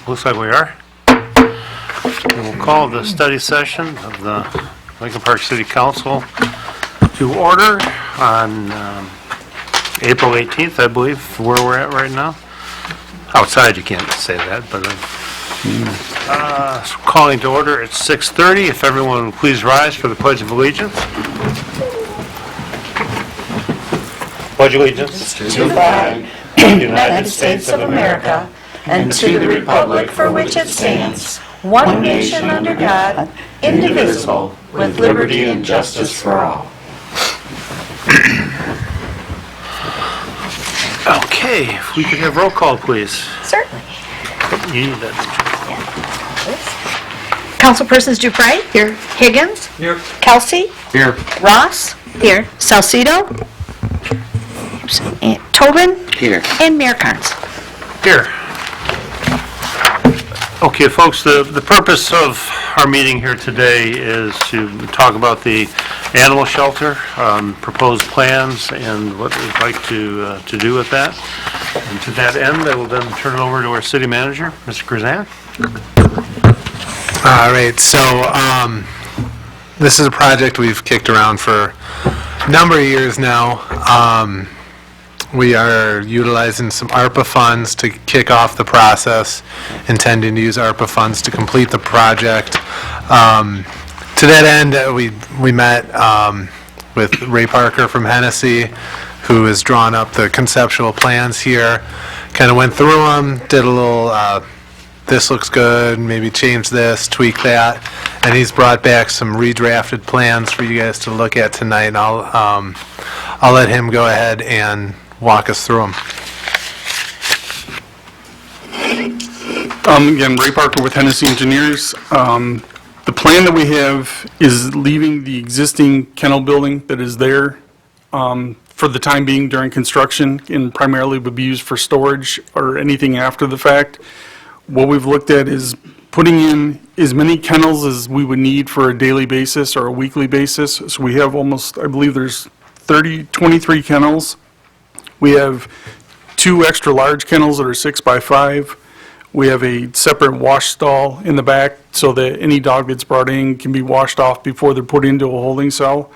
Looks like we are. We'll call the study session of the Lincoln Park City Council to order on April 18th, I believe, where we're at right now. Outside, you can't say that, but calling to order at 6:30. If everyone would please rise for the Pledge of Allegiance. Pledge allegiance To the flag of the United States of America and to the republic for which it stands, one nation under God, indivisible, with liberty and justice for all. Okay, if we could have roll call, please. Certainly. You need that. Councilpersons Dupre. Here. Higgins. Here. Kelsey. Here. Ross. Here. Salcido. And Tobin. Here. And Mayor Carnes. Here. Okay, folks, the purpose of our meeting here today is to talk about the animal shelter, proposed plans, and what we'd like to do with that. And to that end, I will then turn it over to our city manager, Mr. Grzan. All right, so this is a project we've kicked around for a number of years now. We are utilizing some ARPA funds to kick off the process, intending to use ARPA funds to complete the project. To that end, we met with Ray Parker from Hennessy, who has drawn up the conceptual plans here, kind of went through them, did a little, this looks good, maybe change this, tweak that, and he's brought back some redrafted plans for you guys to look at tonight, and I'll let him go ahead and walk us through them. Again, Ray Parker with Hennessy Engineers. The plan that we have is leaving the existing kennel building that is there for the time being during construction, and primarily would be used for storage or anything after the fact. What we've looked at is putting in as many kennels as we would need for a daily basis or a weekly basis. So we have almost, I believe there's 23 kennels. We have 2 extra large kennels that are 6x5. We have a separate wash stall in the back so that any dog that's brought in can be washed off before they're put into a holding cell.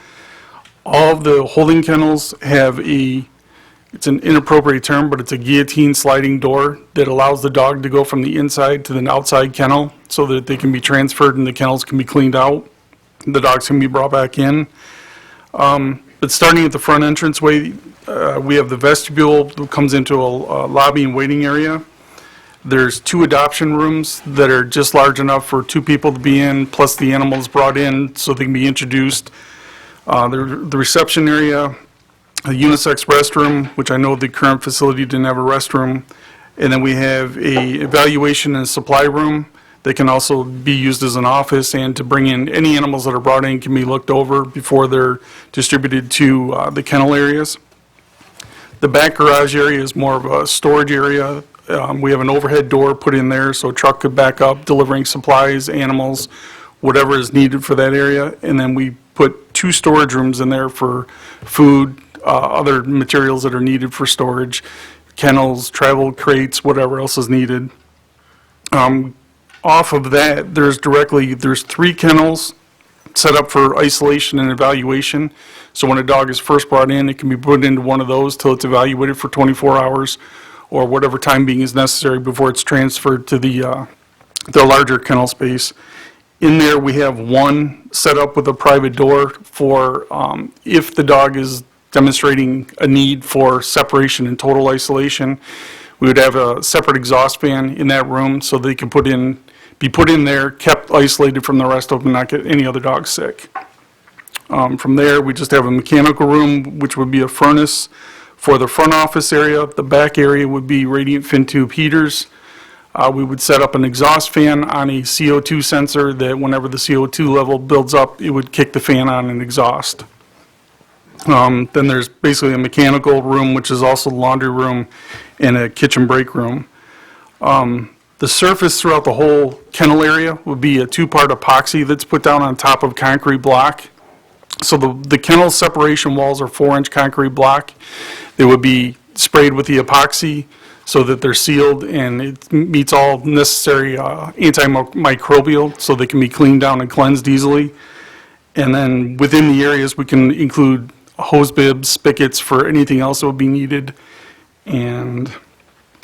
All of the holding kennels have it's an inappropriate term, but it's a guillotine sliding door that allows the dog to go from the inside to the outside kennel so that they can be transferred and the kennels can be cleaned out. The dogs can be brought back in. But starting at the front entranceway, we have the vestibule that comes into a lobby and waiting area. There's 2 adoption rooms that are just large enough for 2 people to be in, plus the animals brought in so they can be introduced. The reception area, a unisex restroom, which I know the current facility didn't have a restroom. And then we have a evaluation and supply room that can also be used as an office, and to bring in any animals that are brought in can be looked over before they're distributed to the kennel areas. The back garage area is more of a storage area. We have an overhead door put in there so a truck could back up, delivering supplies, animals, whatever is needed for that area. And then we put 2 storage rooms in there for food, other materials that are needed for storage, kennels, travel crates, whatever else is needed. Off of that, there's 3 kennels set up for isolation and evaluation. So when a dog is first brought in, it can be put into one of those till it's evaluated for 24 hours or whatever time being is necessary before it's transferred to the larger kennel space. In there, we have 1 set up with a private door for if the dog is demonstrating a need for separation and total isolation. We would have a separate exhaust fan in that room so they can be put in there, kept isolated from the rest of them, and not get any other dogs sick. From there, we just have a mechanical room, which would be a furnace for the front office area. The back area would be radiant fin tube heaters. We would set up an exhaust fan on a CO2 sensor that whenever the CO2 level builds up, it would kick the fan on and exhaust. Then there's basically a mechanical room, which is also the laundry room, and a kitchen break room. The surface throughout the whole kennel area would be a 2-part epoxy that's put down on top of concrete block. So the kennel separation walls are 4-inch concrete block. They would be sprayed with the epoxy so that they're sealed and it meets all necessary antimicrobial, so they can be cleaned down and cleansed easily. And then within the areas, we can include hose bibs, spigots for anything else that would be needed. And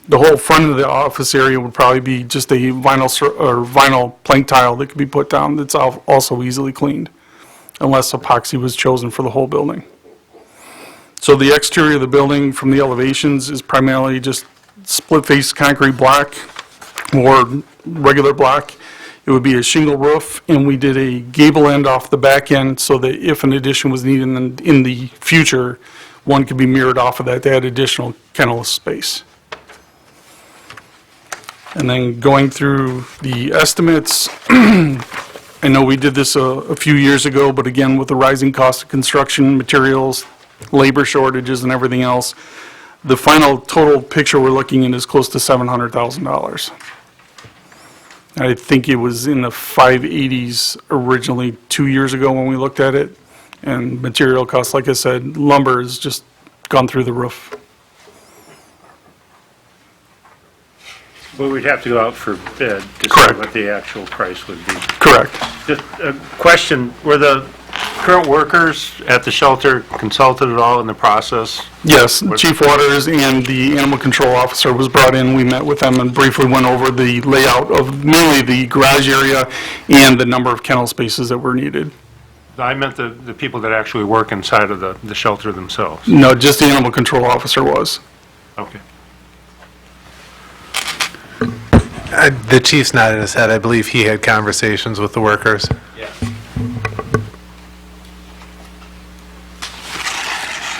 the whole front of the office area would probably be just a vinyl plank tile that could be put down that's also easily cleaned, unless epoxy was chosen for the whole building. So the exterior of the building from the elevations is primarily just split-face concrete block or regular block. It would be a shingle roof, and we did a gable end off the back end so that if an addition was needed in the future, one could be mirrored off of that to add additional kennel space. And then going through the estimates, I know we did this a few years ago, but again, with the rising cost of construction materials, labor shortages and everything else, the final total picture we're looking at is close to $700,000. I think it was in the 580s originally 2 years ago when we looked at it. And material costs, like I said, lumber has just gone through the roof. Well, we'd have to go out for bid to see Correct. what the actual price would be. Correct. Just a question, were the current workers at the shelter consulted at all in the process? Yes, Chief Waters and the animal control officer was brought in. We met with them and briefly went over the layout of mainly the garage area and the number of kennel spaces that were needed. I meant the people that actually work inside of the shelter themselves. No, just the animal control officer was. Okay. The chief's nodding his head. I believe he had conversations with the workers.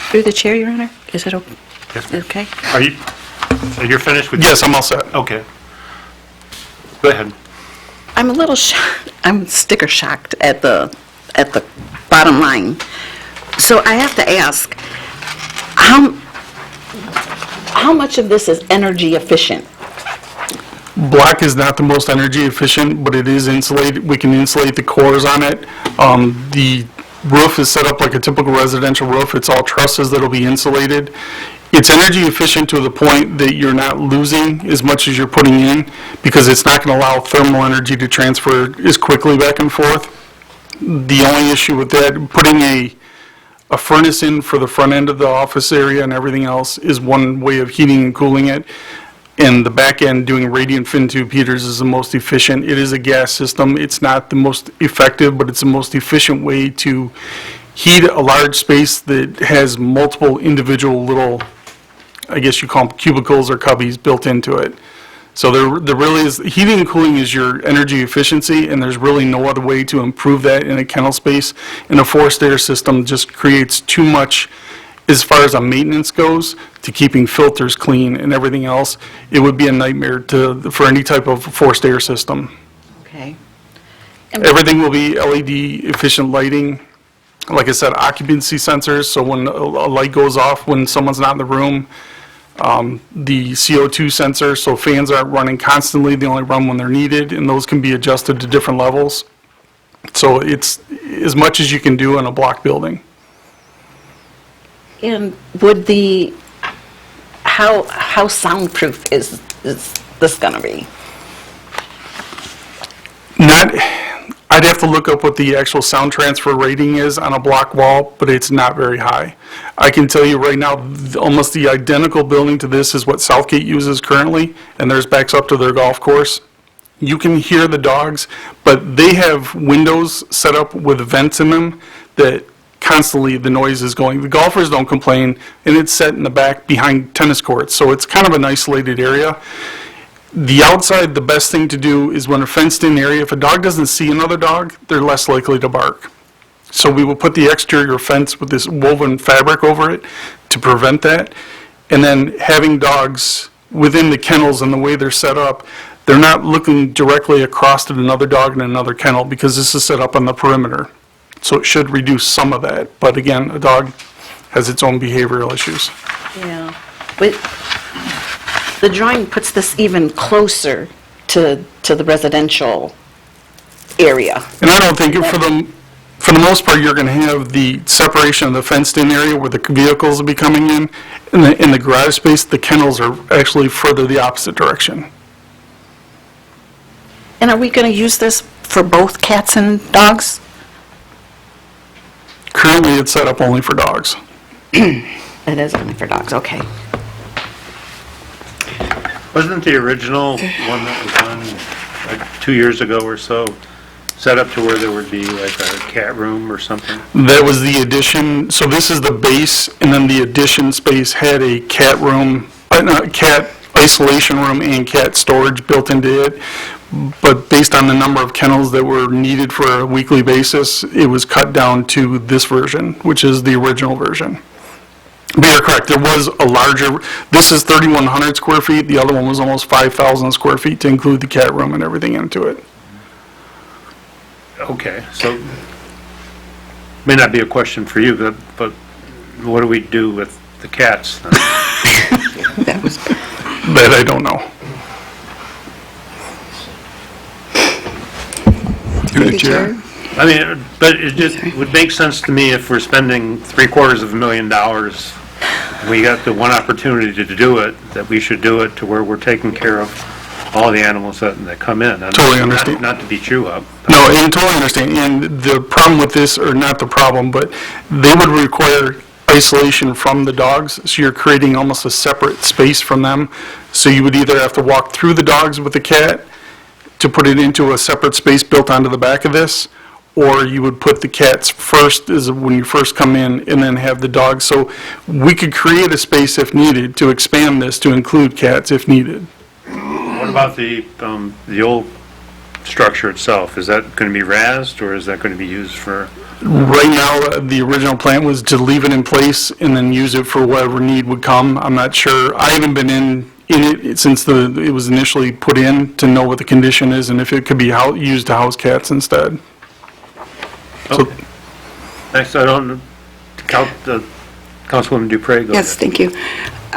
Through the chair, Your Honor? Is it Yes, ma'am. okay? You're finished with? Yes, I'm all set. Okay. Go ahead. I'm a little shocked, I'm sticker shocked at the bottom line. So I have to ask, how much of this is energy efficient? Black is not the most energy efficient, but it is insulated. We can insulate the cores on it. The roof is set up like a typical residential roof. It's all trusses that'll be insulated. It's energy efficient to the point that you're not losing as much as you're putting in because it's not going to allow thermal energy to transfer as quickly back and forth. The only issue with that, putting a furnace in for the front end of the office area and everything else is one way of heating and cooling it. And the back end, doing radiant fin tube heaters is the most efficient. It is a gas system. It's not the most effective, but it's the most efficient way to heat a large space that has multiple individual little, I guess you call them cubicles or cubbies built into it. So there really is, heating and cooling is your energy efficiency, and there's really no other way to improve that in a kennel space. And a forced air system just creates too much as far as maintenance goes, to keeping filters clean and everything else. It would be a nightmare for any type of forced air system. Okay. Everything will be LED efficient lighting. Like I said, occupancy sensors, so when a light goes off when someone's not in the room. The CO2 sensor, so fans aren't running constantly, they only run when they're needed, and those can be adjusted to different levels. So it's as much as you can do in a block building. And would how soundproof is this gonna be? I'd have to look up what the actual sound transfer rating is on a block wall, but it's not very high. I can tell you right now, almost the identical building to this is what Southgate uses currently, and theirs backs up to their golf course. You can hear the dogs, but they have windows set up with vents in them that constantly the noise is going. The golfers don't complain, and it's set in the back behind tennis courts, so it's kind of an isolated area. The outside, the best thing to do is when a fenced-in area, if a dog doesn't see another dog, they're less likely to bark. So we will put the exterior fence with this woven fabric over it to prevent that. And then having dogs within the kennels and the way they're set up, they're not looking directly across at another dog in another kennel because this is set up on the perimeter. So it should reduce some of that. But again, a dog has its own behavioral issues. Yeah. But the drawing puts this even closer to the residential area. And I don't think for the most part, you're going to have the separation of the fenced-in area where the vehicles will be coming in. In the garage space, the kennels are actually further the opposite direction. And are we going to use this for both cats and dogs? Currently, it's set up only for dogs. It is only for dogs, okay. Wasn't the original one that was done like 2 years ago or so set up to where there would be like a cat room or something? That was the addition, so this is the base, and then the addition space had a cat room, cat isolation room and cat storage built into it. But based on the number of kennels that were needed for a weekly basis, it was cut down to this version, which is the original version. But you're correct, there was a larger, this is 3,100 square feet, the other one was almost 5,000 square feet to include the cat room and everything into it. Okay, so, may not be a question for you, but what do we do with the cats then? That I don't know. Through the chair. I mean, but it just would make sense to me if we're spending $750,000, we got the one opportunity to do it, that we should do it to where we're taking care of all the animals that come in. And Totally understand. Not to beat you up. No, I totally understand. And the problem with this, or not the problem, but they would require isolation from the dogs, so you're creating almost a separate space from them. So you would either have to walk through the dogs with the cat to put it into a separate space built onto the back of this, or you would put the cats first, is when you first come in, and then have the dogs. So we could create a space if needed to expand this to include cats if needed. What about the old structure itself? Is that going to be razzed, or is that going to be used for? Right now, the original plan was to leave it in place and then use it for whatever need would come. I'm not sure. I haven't been in it since it was initially put in to know what the condition is and if it could be used to house cats instead. Okay. Next, I don't, Councilwoman Dupre, go ahead. Yes, thank you.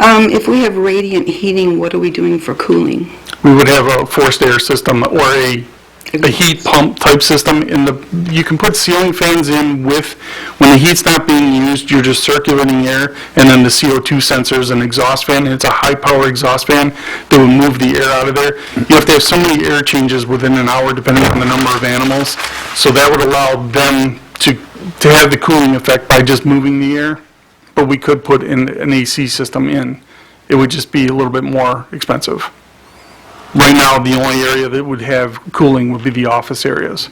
If we have radiant heating, what are we doing for cooling? We would have a forced air system or a heat pump type system. You can put ceiling fans in with, when the heat's not being used, you're just circulating air, and then the CO2 sensors and exhaust fan, and it's a high power exhaust fan that will move the air out of there. You have to have so many air changes within an hour depending on the number of animals, so that would allow them to have the cooling effect by just moving the air, but we could put in an AC system in. It would just be a little bit more expensive. Right now, the only area that would have cooling would be the office areas.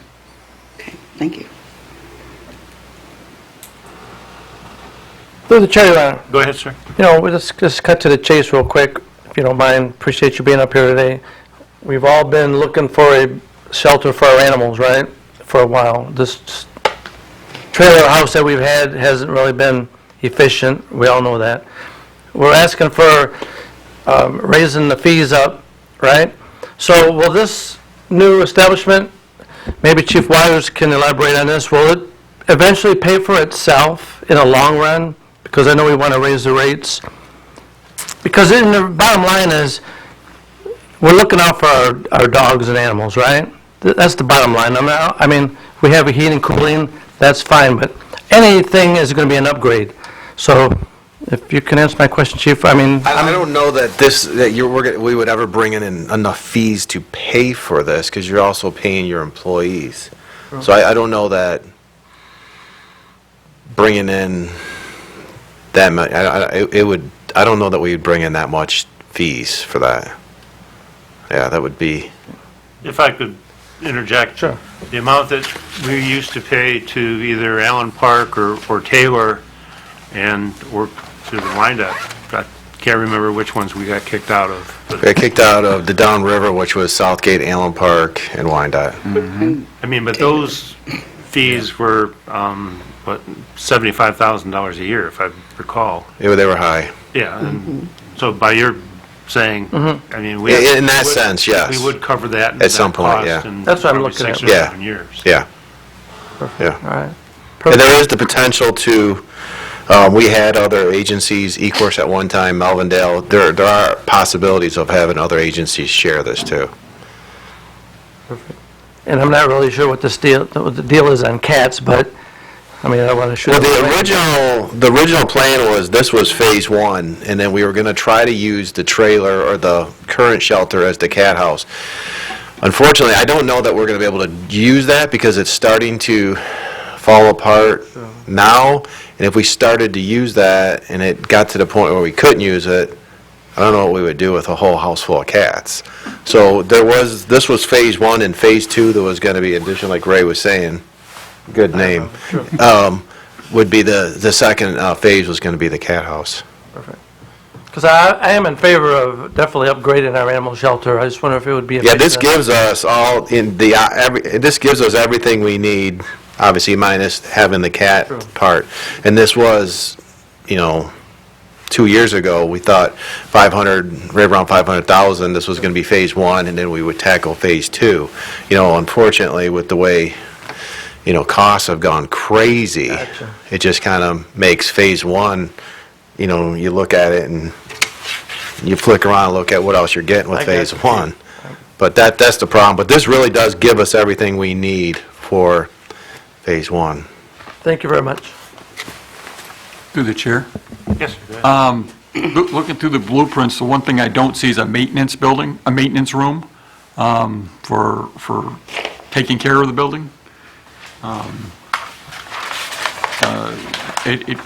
Okay, thank you. Through the chair, Your Honor, Go ahead, sir. we'll just cut to the chase real quick, if you don't mind. Appreciate you being up here today. We've all been looking for a shelter for our animals, right, for a while. This trailer house that we've had hasn't really been efficient. We all know that. We're asking for raising the fees up, right? So will this new establishment, maybe Chief Wires can elaborate on this, will it eventually pay for itself in the long run? Because I know we want to raise the rates. Because in the bottom line is, we're looking out for our dogs and animals, right? That's the bottom line. I mean, we have a heating and cooling, that's fine, but anything is going to be an upgrade. So if you can answer my question, Chief, I mean, I don't know that we would ever bring in enough fees to pay for this, because you're also paying your employees. So I don't know that bringing in that much, I don't know that we would bring in that much fees for that. Yeah, that would be, If I could interject. Sure. The amount that we used to pay to either Allen Park or Taylor or to the Wyandotte, I can't remember which ones we got kicked out of. we got kicked out of the Down River, which was Southgate, Allen Park, and Wyandotte. I mean, but those fees were, $75,000 a year, if I recall. They were high. Yeah, and so by your saying, I mean, we. Yeah, in that sense, yes. We would cover that. At some point, yeah. That's what I'm probably looking at. 6 or Yeah. 7 years. Yeah. all Yeah. right. And there is the potential to, we had other agencies, eCourse at one time, Melvindale, there are possibilities of having other agencies share this too. And I'm not really sure what the deal is on cats, but I mean, I want to shoot. Well, the original plan was, this was phase one, and then we were gonna try to use the trailer or the current shelter as the cat house. Unfortunately, I don't know that we're gonna be able to use that because it's starting to fall apart now. And if we started to use that and it got to the point where we couldn't use it, I don't know what we would do with a whole house full of cats. So this was phase one, and phase two, there was gonna be addition, like Ray was saying, good name. Would be the second phase was going to be the cat house. Because I am in favor of definitely upgrading our animal shelter. I just wonder if it would be. Yeah, this gives us all this gives us everything we need, obviously minus having the cat part. And this was, 2 years ago, we thought 500, right around 500,000, this was going to be phase one, and then we would tackle phase two. Unfortunately, with the way costs have gone crazy. Gotcha. It just kind of makes phase one, you look at it and you flick around and look at what else you're getting with I phase got you. one. But that's the problem. But this really does give us everything we need for phase one. Thank you very much. Through the chair. Yes, go ahead. Looking through the blueprints, the one thing I don't see is a maintenance building, a maintenance room for taking care of the building. It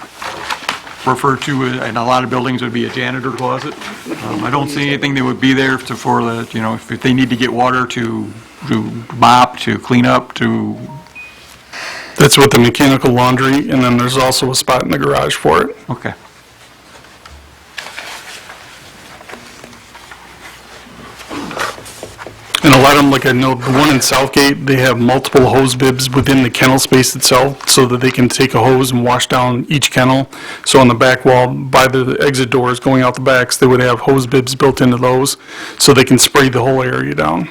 referred to, in a lot of buildings, would be a janitor closet. I don't see anything that would be there for the, if they need to get water to mop, to clean up, to, That's with the mechanical laundry, and then there's also a spot in the garage for it. okay. And a lot of them, like I know, the one in Southgate, they have multiple hose bibs within the kennel space itself so that they can take a hose and wash down each kennel. So on the back wall, by the exit doors going out the backs, they would have hose bibs built into those so they can spray the whole area down.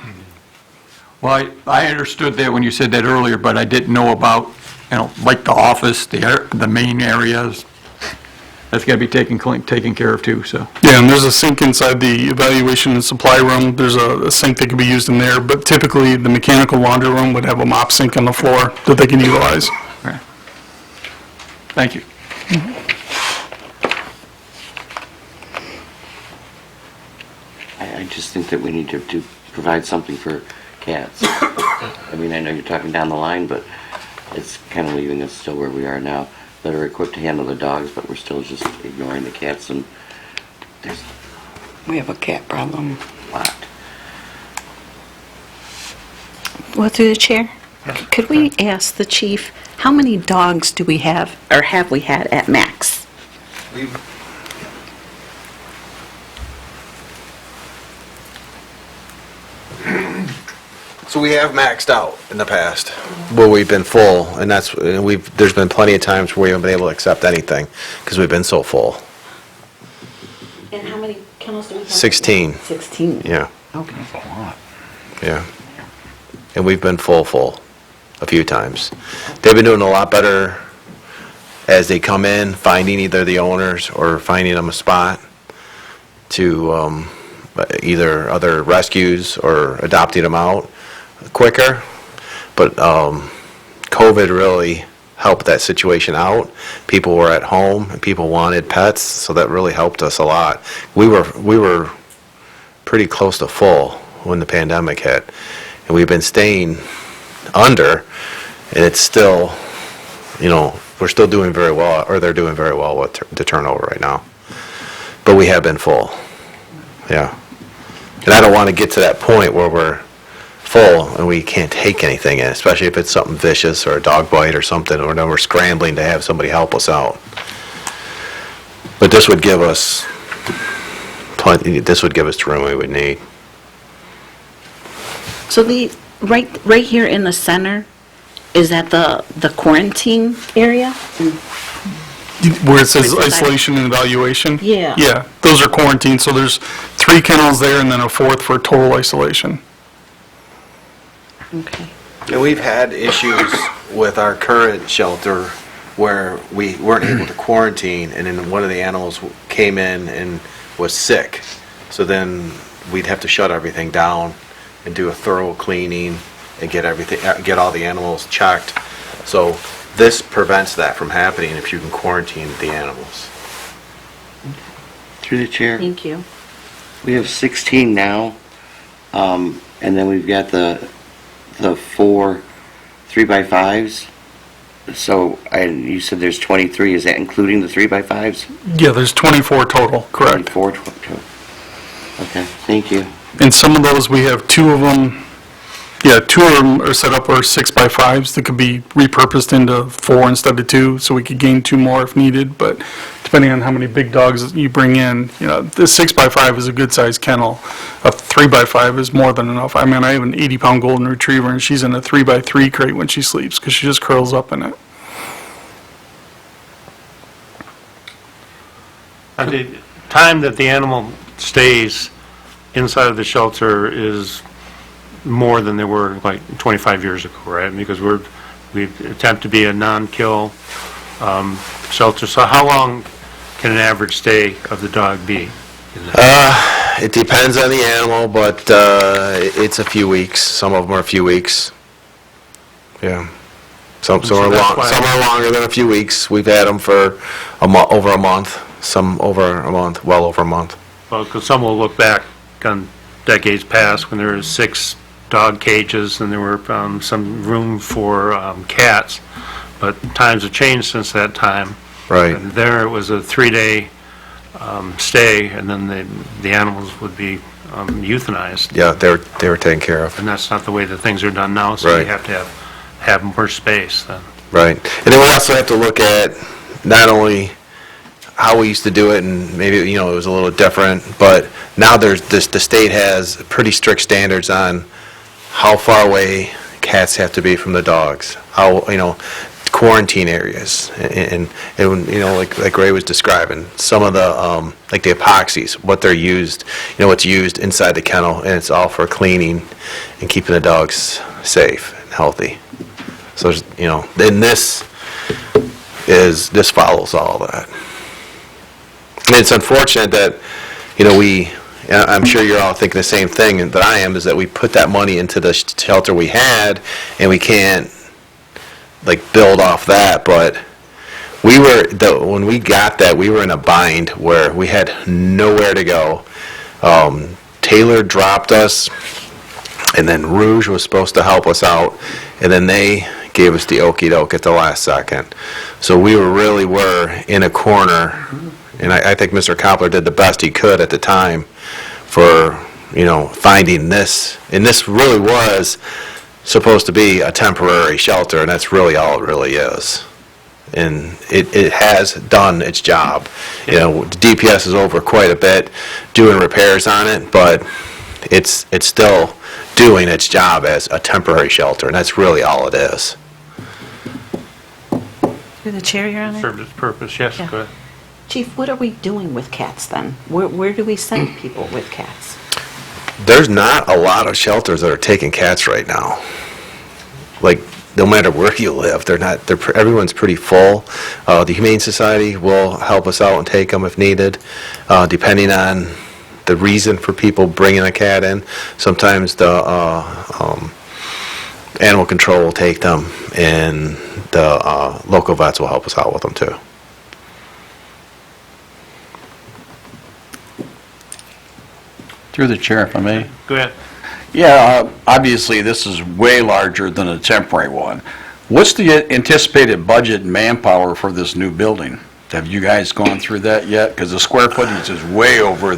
Well, I understood that when you said that earlier, but I didn't know about, like the office, the main areas. That's got to be taken care of too, so. Yeah, and there's a sink inside the evaluation and supply room. There's a sink that can be used in there, but typically the mechanical laundry room would have a mop sink on the floor that they can utilize. Okay. Thank you. I just think that we need to provide something for cats. I mean, I know you're talking down the line, but it's kind of leaving us still where we are now. That are equipped to handle the dogs, but we're still just ignoring the cats, and there's We have a cat problem. a lot. Well, through the chair, could we ask the chief, how many dogs do we have, or have we had at max? So we have maxed out in the past, where we've been full, and there's been plenty of times where we haven't been able to accept anything, because we've been so full. And how many kennels do we have? 16, 16. yeah, Okay. yeah. And we've been full a few times. They've been doing a lot better as they come in, finding either the owners or finding them a spot to either other rescues or adopting them out quicker. But COVID really helped that situation out. People were at home and people wanted pets, so that really helped us a lot. We were pretty close to full when the pandemic hit, and we've been staying under, and it's still, we're still doing very well, or they're doing very well with the turnover right now. But we have been full, yeah. And I don't want to get to that point where we're full and we can't take anything in, especially if it's something vicious or a dog bite or something, or then we're scrambling to have somebody help us out. But this would give us the room we would need. So right here in the center, is that the quarantine area? Where it says Where's the isolation and evaluation? Yeah. Yeah, those are quarantined, so there's 3 kennels there and then a 4th for total isolation. Okay. And we've had issues with our current shelter where we weren't able to quarantine, and then one of the animals came in and was sick. So then we'd have to shut everything down and do a thorough cleaning and get all the animals checked. So this prevents that from happening if you can quarantine the animals. Through the chair, Thank you. we have 16 now, and then we've got the 4 3x5s. So, and you said there's 23, is that including the 3x5s? Yeah, there's 24 total, correct. 24, okay, thank you. And some of those, we have 2 of them, two of them are set up are 6x5s that could be repurposed into 4 instead of 2, so we could gain 2 more if needed, but depending on how many big dogs you bring in, the 6x5 is a good-sized kennel. A 3x5 is more than enough. I mean, I have an 80-pound golden retriever, and she's in a 3x3 crate when she sleeps, because she just curls up in it. The time that the animal stays inside of the shelter is more than they were like 25 years ago, right? Because we attempt to be a non-kill shelter. So how long can an average stay of the dog be? It depends on the animal, but it's a few weeks. Some of them are a few weeks. Yeah. Some So are that's long. why- Some are longer than a few weeks. We've had them for over a month. Some over a month, well over a month. Well, because some will look back on decades past when there were 6 dog cages and there were some room for cats. But times have changed since that time. Right. And there it was a 3-day stay, and then the animals would be euthanized. Yeah, they were taken care of. And that's not the way that things are done now, so you Right. have to have more space then. Right. And then we also have to look at not only how we used to do it, and maybe, it was a little different, but now the state has pretty strict standards on how far away cats have to be from the dogs, how, quarantine areas, and like Ray was describing, some of the, like the epoxies, what they're used, what's used inside the kennel, and it's all for cleaning and keeping the dogs safe and healthy. So, then this follows all that. And it's unfortunate that, I'm sure you're all thinking the same thing that I am, is that we put that money into the shelter we had, and we can't, build off that, but when we got that, we were in a bind where we had nowhere to go. Taylor dropped us, and then Rouge was supposed to help us out, and then they gave us the okey doke at the last second. So we really were in a corner, and I think Mr. Koppler did the best he could at the time for, finding this. And this really was supposed to be a temporary shelter, and that's really all it really is. And it has done its job. The DPS is over quite a bit doing repairs on it, but it's still doing its job as a temporary shelter, and that's really all it is. Through the chair, Your Honor? Served its purpose, yes, Yeah. go ahead. Chief, what are we doing with cats then? Where do we send people with cats? There's not a lot of shelters that are taking cats right now. No matter where you live, everyone's pretty full. The Humane Society will help us out and take them if needed, depending on the reason for people bringing a cat in. Sometimes the animal control will take them, and the local vets will help us out with them too. Through the chair, if I may. Go ahead. Yeah, obviously, this is way larger than a temporary one. What's the anticipated budget and manpower for this new building? Have you guys gone through that yet? Because the square footage is way over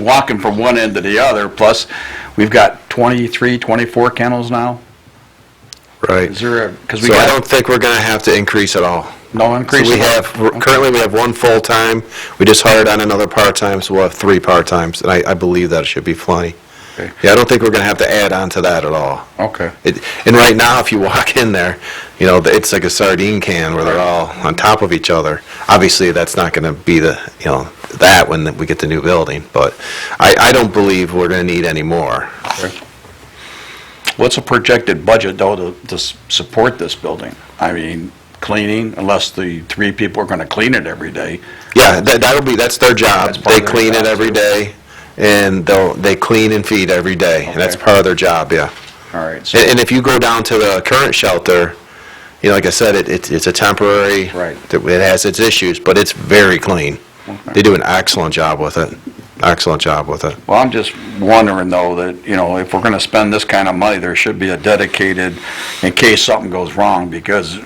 walking from one end to the other, plus we've got 23, 24 kennels now? Right. Is there because we So I got don't think we're going to have to increase at all. no increase? So currently we have 1 full-time. We just hired on another part-time, so we'll have 3 part-times, and I believe that should be plenty. Okay. Yeah, I don't think we're going to have to add on to that at all. Okay. And right now, if you walk in there, it's like a sardine can where they're all on top of each other. Obviously, that's not going to be that when we get the new building, but I don't believe we're going to need any more. What's a projected budget, though, to support this building? I mean, cleaning, unless the 3 people are going to clean it every day. Yeah, that's their job. That's part They of their clean it job, every too. day, and they clean and feed every day, and that's Okay. part of their job, yeah. All right. So And if you go down to the current shelter, like I said, it's a temporary. Right. It has its issues, but it's very clean. They do an excellent job with it. Excellent job with it. Well, I'm just wondering though that, if we're going to spend this kind of money, there should be a dedicated, in case something goes wrong, because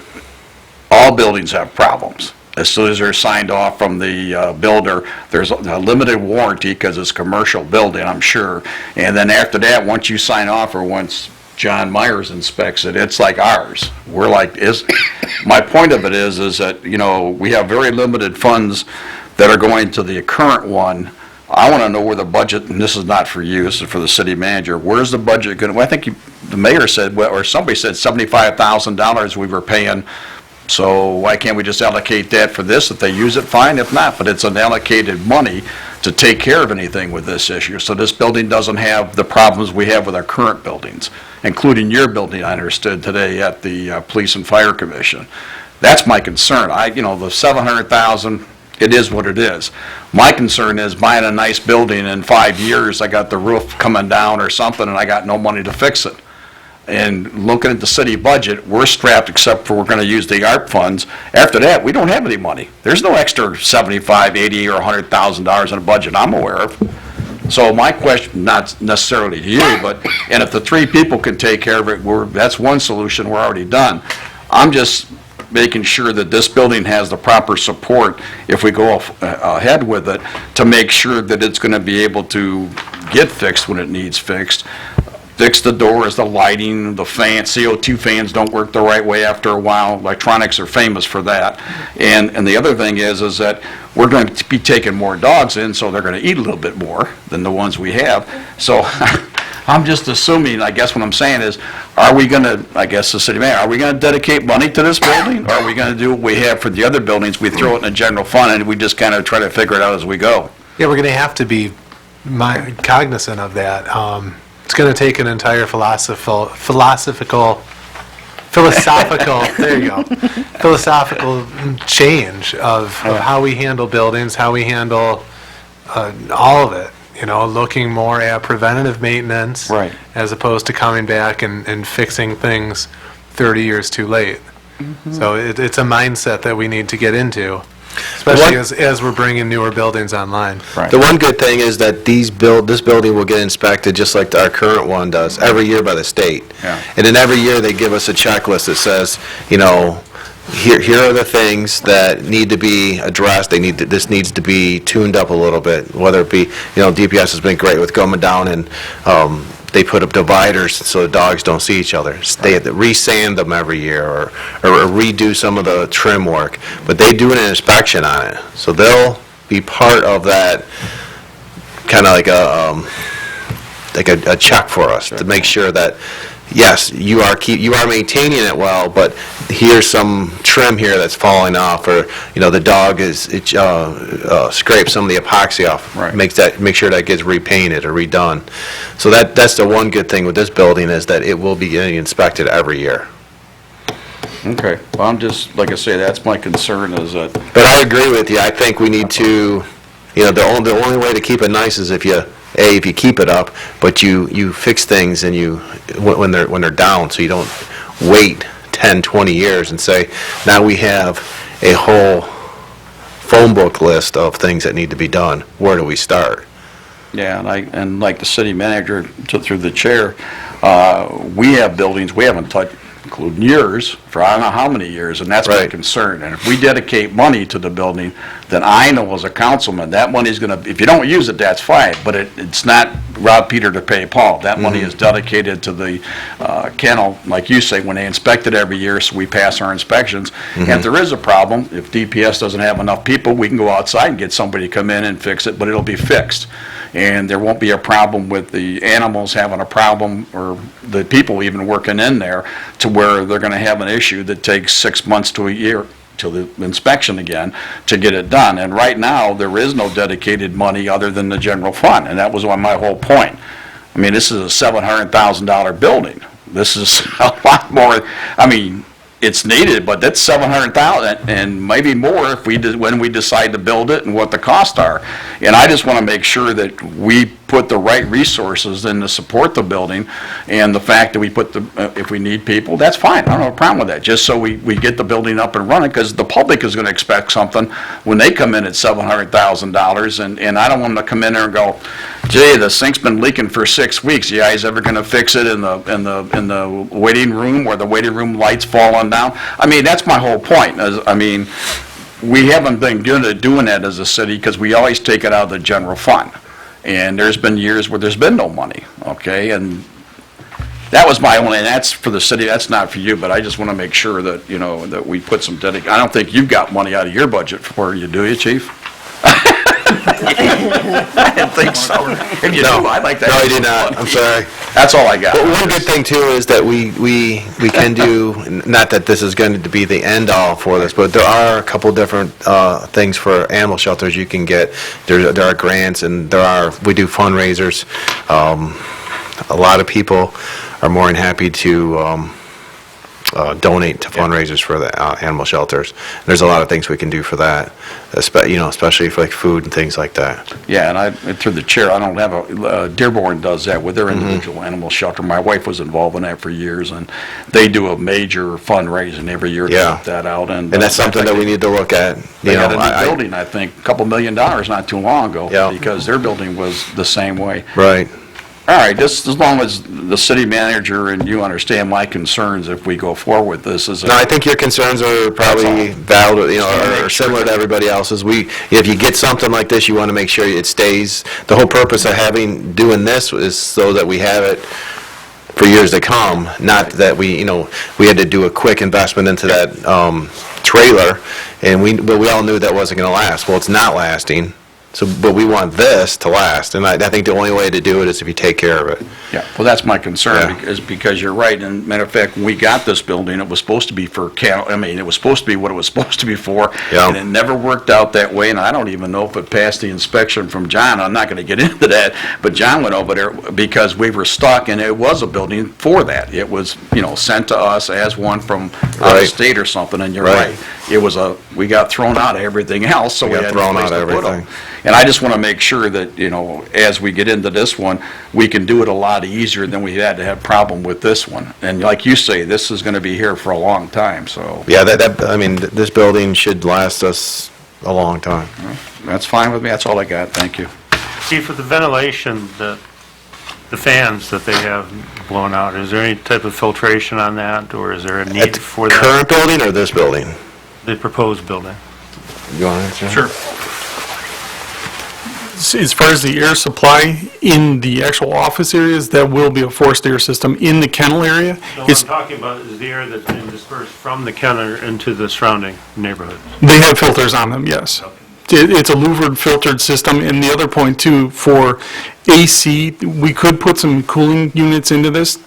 all buildings have problems. As soon as they're signed off from the builder, there's a limited warranty because it's a commercial building, I'm sure. And then after that, once you sign off or once John Myers inspects it, it's like ours. We're like, my point of it is that, we have very limited funds that are going to the current one. I want to know where the budget, and this is not for you, this is for the city manager, where's the budget going to, I think the mayor said, or somebody said $75,000 we were paying. So why can't we just allocate that for this? If they use it, fine. If not, but it's an allocated money to take care of anything with this issue. So this building doesn't have the problems we have with our current buildings, including your building, I understood today at the Police and Fire Commission. That's my concern. The 700,000, it is what it is. My concern is buying a nice building in 5 years, I got the roof coming down or something, and I got no money to fix it. And looking at the city budget, we're strapped except for we're going to use the ARP funds. After that, we don't have any money. There's no extra $75, $80, or $100,000 in the budget I'm aware of. So my question, not necessarily to you, and if the three people can take care of it, that's one solution, we're already done. I'm just making sure that this building has the proper support if we go ahead with it to make sure that it's going to be able to get fixed when it needs fixed. Fix the doors, the lighting, the fans, CO2 fans don't work the right way after a while. Electronics are famous for that. And the other thing is that we're going to be taking more dogs in, so they're going to eat a little bit more than the ones we have. So I'm just assuming, I guess what I'm saying is, are we going to, I guess the city manager, are we going to dedicate money to this building? Or are we going to do what we have for the other buildings? We throw it in a general fund and we just kind of try to figure it out as we go. Yeah, we're going to have to be cognizant of that. It's going to take an entire philosophical, there you go, philosophical change of how we handle buildings, how we handle all of it, looking more at preventative maintenance. Right. As opposed to coming back and fixing things 30 years too late. So it's a mindset that we need to get into, especially as we're bringing newer buildings online. Right. The one good thing is that this building will get inspected just like our current one does, every year by the state. Yeah. And then every year they give us a checklist that says, here are the things that need to be addressed. This needs to be tuned up a little bit, whether it be, DPS has been great with going down and they put up dividers so the dogs don't see each other. They have to re-sand them every year or redo some of the trim work. But they do an inspection on it. So they'll be part of that, kind of like a check for us to make sure that, yes, you are maintaining it well, but here's some trim here that's falling off, or the dog scrapes some of the epoxy off. Right. Make sure that gets repainted or redone. So that's the one good thing with this building, is that it will be getting inspected every year. Okay, well, I'm just, like I say, that's my concern is that, But I agree with you. I think we need to, the only way to keep it nice is if you keep it up, but you fix things and when they're down, so you don't wait 10, 20 years and say, now we have a whole phone book list of things that need to be done. Where do we start? yeah, and like the city manager, through the chair, we have buildings we haven't touched, including yours, for I don't know how many years, and that's my Right. concern. And if we dedicate money to the building, then I know as a councilman, that money's gonna, if you don't use it, that's fine, but it's not rob Peter to pay Paul. That money is dedicated to the kennel, like you say, when they inspect it every year, so we pass our inspections. And if there is a problem, if DPS doesn't have enough people, we can go outside and get somebody to come in and fix it, but it'll be fixed. And there won't be a problem with the animals having a problem, or the people even working in there, to where they're gonna have an issue that takes 6 months to a year till the inspection again to get it done. And right now, there is no dedicated money other than the general fund, and that was my whole point. I mean, this is a $700,000 building. This is a lot more, I mean, it's needed, but that's 700,000 and maybe more if when we decide to build it and what the costs are. And I just want to make sure that we put the right resources in to support the building, and the fact that we put if we need people, that's fine, I don't have a problem with that, just so we get the building up and running, because the public is going to expect something when they come in at $700,000, and I don't want them to come in there and go, gee, the sink's been leaking for 6 weeks, you guys ever going to fix it in the waiting room where the waiting room lights falling down? I mean, that's my whole point, we haven't been good at doing that as a city, because we always take it out of the general fund. And there's been years where there's been no money, okay? And that was my only, and that's for the city, that's not for you, but I just want to make sure that, that we put some I don't think you've got money out of your budget for you, do you, Chief? I didn't think so. If you do, I'd like that. No, I did not, I'm sorry. That's all I got. But one good thing too is that we can do, not that this is going to be the end all for this, but there are a couple different things for animal shelters you can get. There are grants, and we do fundraisers. A lot of people are more than happy to donate to fundraisers for the animal shelters. There's a lot of things we can do for that, especially for like food and things like that. Yeah, and through the chair, I don't have Dearborn does that with their individual animal shelter. My wife was involved in that for years, and they do a major fundraising every year to put that out. And that's something that we need to look at. They got a new building, I think, a couple $1 million not too long ago, because their building was the same way. Right. All right, just as long as the city manager and you understand my concerns if we go forward with this. No, I think your concerns are probably valid, or similar to everybody else's. If you get something like this, you want to make sure it stays. The whole purpose of doing this is so that we have it for years to come, not that we had to do a quick investment into that trailer, but we all knew that wasn't going to last. Well, it's not lasting. But we want this to last, and I think the only way to do it is if you take care of it. Yeah, well, that's my concern, because you're right, and matter of fact, when we got this building, it was supposed to be for it was supposed to be what it was supposed to be for, and it never worked out that way, and I don't even know if it passed the inspection from John. I'm not going to get into that, but John went over there because we were stuck, and it was a building for that. It was, sent to us as one from out of state or something, and you're right. It was we got thrown out of everything else, so we had no place to put them. And I just want to make sure that, as we get into this one, we can do it a lot easier than we had to have problem with this one. And like you say, this is going to be here for a long time, so. Yeah, this building should last us a long time. That's fine with me. That's all I got. Thank you. See, for the ventilation, the fans that they have blown out, is there any type of filtration on that, or is there a need for that? Current building or this building? The proposed building. You want to answer? Sure. As far as the air supply in the actual office areas, that will be a forced air system. In the kennel area, No, what I'm talking about is the air that's being dispersed from the kennel into the surrounding neighborhoods. they have filters on them, yes. It's a louvered filtered system. And the other point too, for AC, we could put some cooling units into this,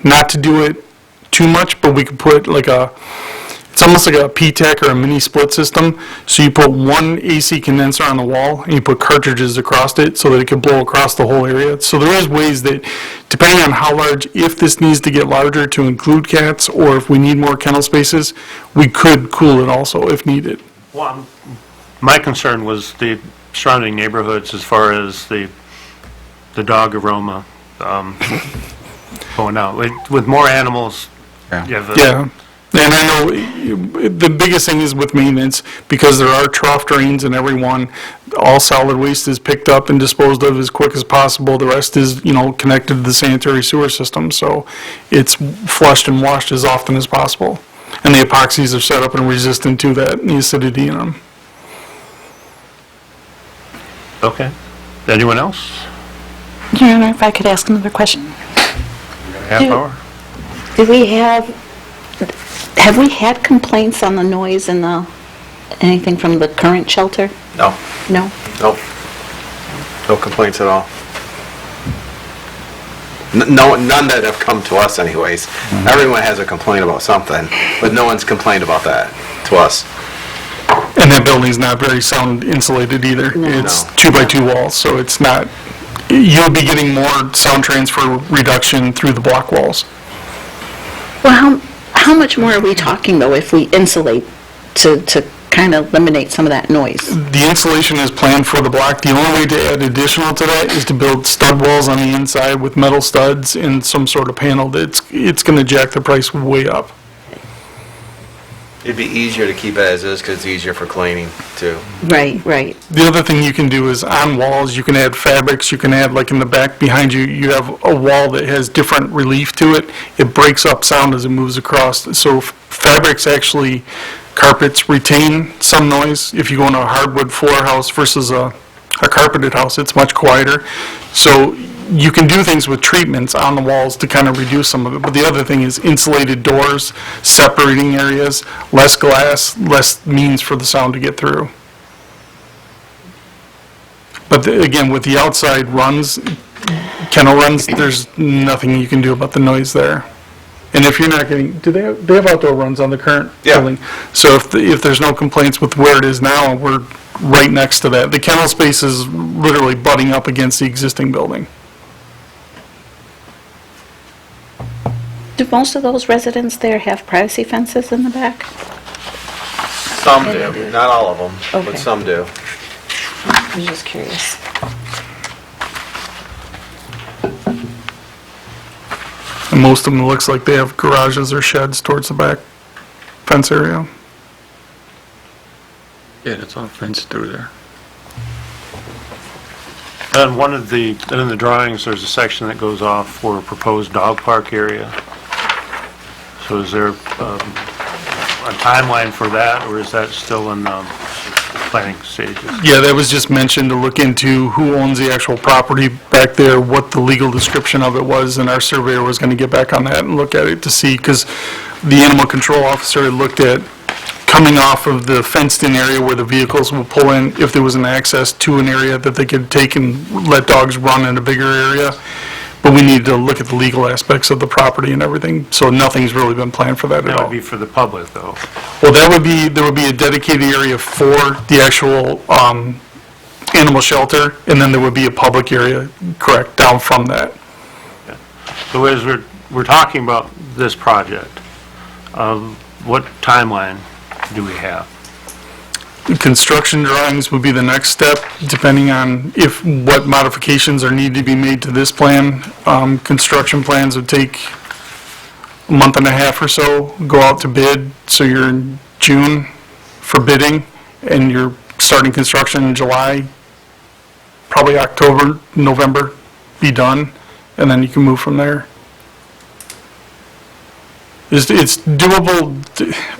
not to do it too much, but we could put it's almost like a P-TEC or a mini split system. So you put one AC condenser on the wall and you put cartridges across it so that it can blow across the whole area. So there is ways that, depending on how large, if this needs to get larger to include cats, or if we need more kennel spaces, we could cool it also if needed. Well, my concern was the surrounding neighborhoods as far as the dog aroma going out. With more animals, you have Yeah. And I know the biggest thing is with maintenance, because there are trough drains in every one, all solid waste is picked up and disposed of as quick as possible. The rest is, connected to the sanitary sewer system, so it's flushed and washed as often as possible. And the epoxies are set up and resistant to that, the acidity in them. Okay. Anyone else? Your Honor, if I could ask another question. Half hour? Have we had complaints on the noise and anything from the current shelter? No. No? Nope. No complaints at all. None that have come to us anyways. Everyone has a complaint about something, but no one's complained about that to us. And that building's not very sound insulated either. It's 2x2 walls, so it's not, you'll be getting more sound transfer reduction through the block walls. Well, how How much more are we talking, though, if we insulate to kind of eliminate some of that noise? The insulation is planned for the block. The only way to add additional to that is to build stud walls on the inside with metal studs and some sort of panel. It's going to jack the price way up. It'd be easier to keep it as is because it's easier for cleaning, too. Right, right. The other thing you can do is on walls, you can add fabrics, you can add, like in the back behind you, you have a wall that has different relief to it. It breaks up sound as it moves across. So fabrics actually, carpets retain some noise. If you go in a hardwood floor house versus a carpeted house, it's much quieter. So you can do things with treatments on the walls to kind of reduce some of it. But the other thing is insulated doors, separating areas, less glass, less means for the sound to get through. But again, with the outside runs, kennel runs, there's nothing you can do about the noise there. And if you're not getting, they have outdoor runs on the current building? So if there's no complaints with where it is now, we're right next to that. The kennel space is literally butting up against the existing building. Do most of those residents there have privacy fences in the back? Some do, not all of them, Okay. but some do. I was just curious. And most of them, it looks like they have garages or sheds towards the back fence area. Yeah, that's all fenced through there. And in the drawings, there's a section that goes off for a proposed dog park area. So is there a timeline for that, or is that still in planning stages? Yeah, that was just mentioned to look into who owns the actual property back there, what the legal description of it was, and our surveyor was going to get back on that and look at it to see, because the animal control officer had looked at coming off of the fenced-in area where the vehicles will pull in, if there was an access to an area that they could take and let dogs run in a bigger area. But we need to look at the legal aspects of the property and everything, so nothing's really been planned for that at That all. would be for the public, though. Well, there would be a dedicated area for the actual animal shelter, and then there would be a public area, correct, down from that. So as we're talking about this project, what timeline do we have? Construction drawings would be the next step, depending on what modifications are needed to be made to this plan. Construction plans would take a month and a half or so, go out to bid, so you're in June for bidding, and you're starting construction in July, probably October, November, be done, and then you can move from there. It's doable,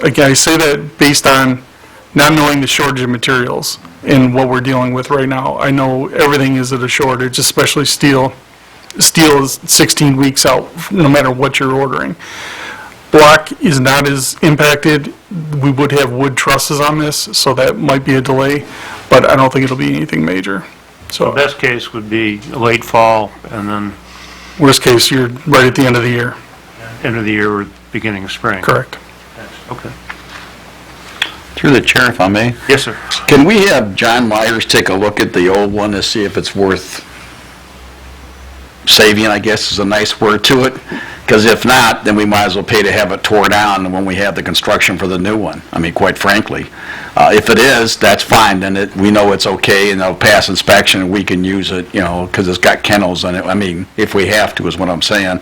again, I say that based on not knowing the shortage of materials and what we're dealing with right now. I know everything is at a shortage, especially steel. Steel is 16 weeks out, no matter what you're ordering. Block is not as impacted. We would have wood trusses on this, so that might be a delay, but I don't think it'll be anything major. So Best case would be late fall, and then worst case, you're right at the end of the year. end of the year or beginning of spring. Correct. Okay. Through the chair, if I may. Yes, sir. Can we have John Myers take a look at the old one to see if it's worth saving, I guess is a nice word to it? Because if not, then we might as well pay to have it tore down when we have the construction for the new one. I mean, quite frankly. If it is, that's fine, then we know it's okay, and it'll pass inspection, and we can use it, because it's got kennels in it. I mean, if we have to, is what I'm saying.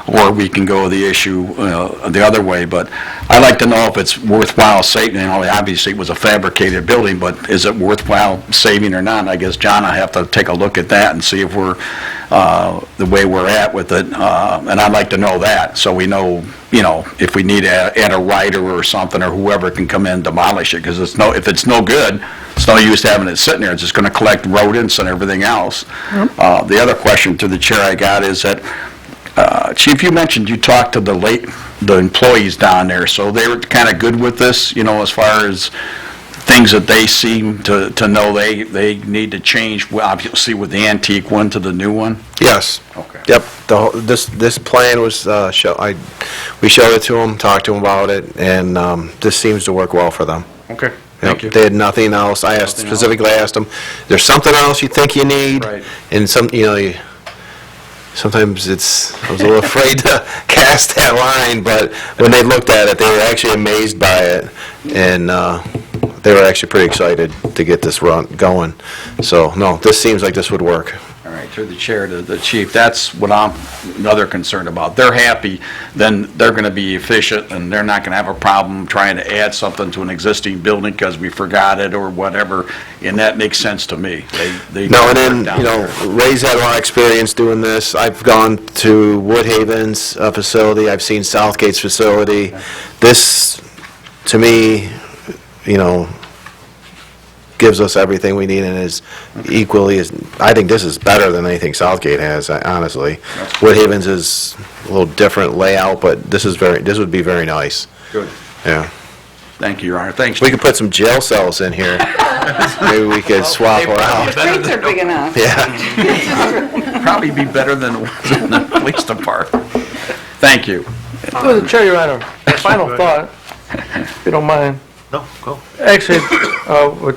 Or we can go the issue the other way, but I'd like to know if it's worthwhile saving. Obviously, it was a fabricated building, but is it worthwhile saving or not? I guess John, I have to take a look at that and see if we're, the way we're at with it, and I'd like to know that, so we know, if we need to add a rider or something, or whoever can come in and demolish it, because if it's no good, it's no use having it sitting there, it's just gonna collect rodents and everything else. The other question to the chair I got is that, Chief, you mentioned you talked to the employees down there, so they were kinda good with this, as far as things that they seem to know they need to change, obviously with the antique one to the new one? Yes. Okay. Yep, this plan was, we showed it to them, talked to them about it, and this seems to work well for them. Okay, Yep, they had nothing else. I asked, specifically asked them, there's something else you think you need? Right. And some, sometimes I was a little afraid to cast that line, but when they looked at it, they were actually amazed by it, and they were actually pretty excited to get this run going. So, no, this seems like this would work. All right, through the chair to the chief, that's what I'm another concerned about. They're happy, then they're going to be efficient, and they're not going to have a problem trying to add something to an existing building because we forgot it or whatever, and that makes sense to me. They No, and then, down you know, there. Ray's had a lot of experience doing this. I've gone to Woodhaven's facility, I've seen Southgate's facility. This, to me, you know, gives us everything we need and is equally as, I think this is better than anything Southgate has, honestly. Woodhaven's is a little different layout, but this would be very nice. Good. Yeah. Thank you, Your Honor. Thanks. We could put some jail cells in here. Maybe we could swap around. Streets are big enough. Yeah. Probably be better than the ones in the police department. Thank you. Through the chair, Your Honor, a final thought, if you don't mind. No, go. Actually, what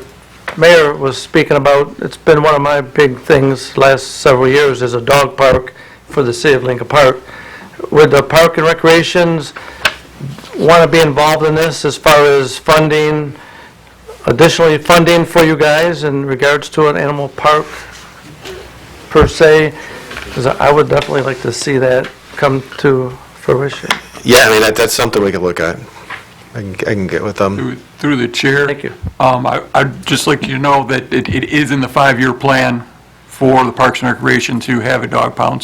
Mayor was speaking about, it's been one of my big things last several years, is a dog park for the city of Lincoln Park. Would the Park and Recreations want to be involved in this as far as funding, additionally funding for you guys in regards to an animal park per se? Because I would definitely like to see that come to fruition. Yeah, I mean, that's something we could look at. I can get with them. Through the chair. Thank you. I'd just like you to know that it is in the 5-year plan for the Parks and Recreation to have a dog pound,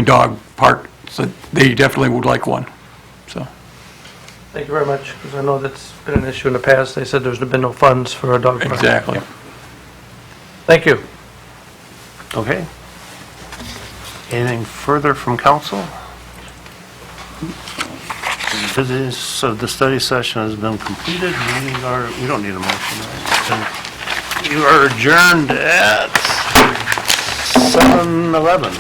dog park, so they definitely would like one, so. Thank you very much, because I know that's been an issue in the past. They said there's been no funds for a dog park. Exactly. Thank you. Okay. Anything further from council? The business of the study session has been completed. We don't need a motion. Right? You are adjourned at 7:11.